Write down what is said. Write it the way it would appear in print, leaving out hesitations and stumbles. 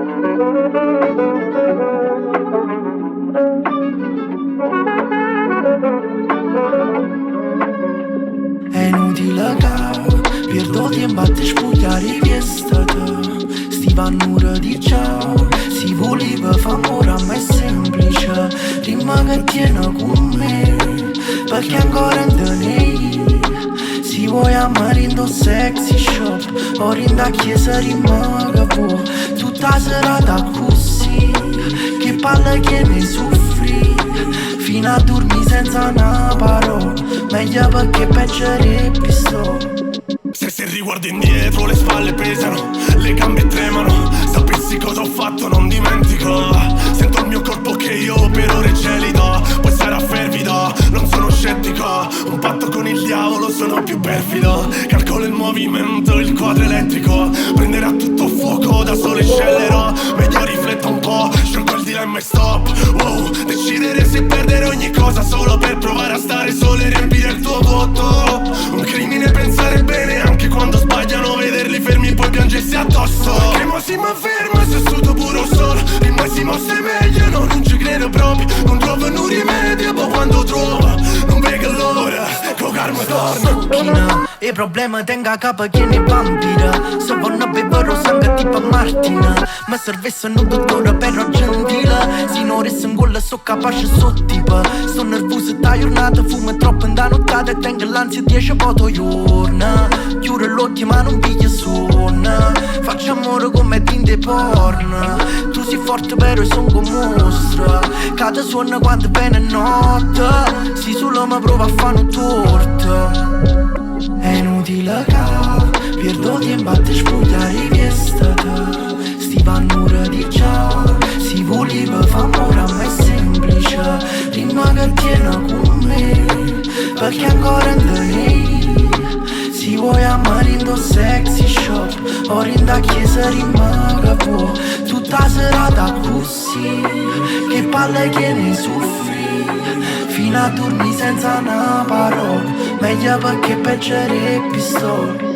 È inutile che perdo tempo a te spugliare i vestiti. Sti vannure di ciao, si voleva fa amore a me è semplice. Prima che tiene con me, perché ancora in tenei. Si vuoi amare in do sexy shop, ora in da chiesa rimane può. Tutta serata così, che palle che ne soffri. Fino a dormire senza una parola, meglio perché peggiore sto. Se riguardi indietro le spalle pesano, le gambe tremano. Sapessi cosa ho fatto non dimentico. Sento il mio corpo che io per ore gelido. Poi sarà fervido, non sono scettico. Un patto con il diavolo, sono più perfido. Calcolo il movimento, il quadro elettrico. Prenderà tutto fuoco, da solo scellero. Meglio rifletto un po', sciolgo il dilemma e stop. Wow, decidere se perdere ogni cosa solo per provare a stare solo e riempire il tuo vuoto. Un crimine pensare bene anche quando sbagliano, vederli fermi poi piangersi addosso. Che mo si ma ferma, se studio puro solo. E mai si mosse meglio, no, non ci credo proprio. Non trovo un rimedio, ma quando trovo non vedo l'ora, con karma torna. E problema tenga a capo che ne vampira. Se vanno a bevere sangue tipo Martina. Ma servesse un dottore però gentile. Se non resta in gola so capace so tipo. Sto nervoso da giornata, fumo troppo in da nottata. E tengo l'ansia 10 volte giorno. Chiudo l'occhio ma non piglia sonno. Faccio amore come tinte porno. Tu sei forte però sono come mostro. Cade suona quando viene notte. Si solo mi prova a fare un torto. È inutile che perdo tempo a te spugliare i vestiti. Sti vannure di ciao, si voleva fa amore a me è semplice. Prima che tiene con me, perché ancora in tenei. Si vuoi amare in do sexy shop, ora in da chiesa rimane può. Tutta serata così, che palle che ne soffri. Fino a dormire senza una parola, meglio perché peggiore pistola.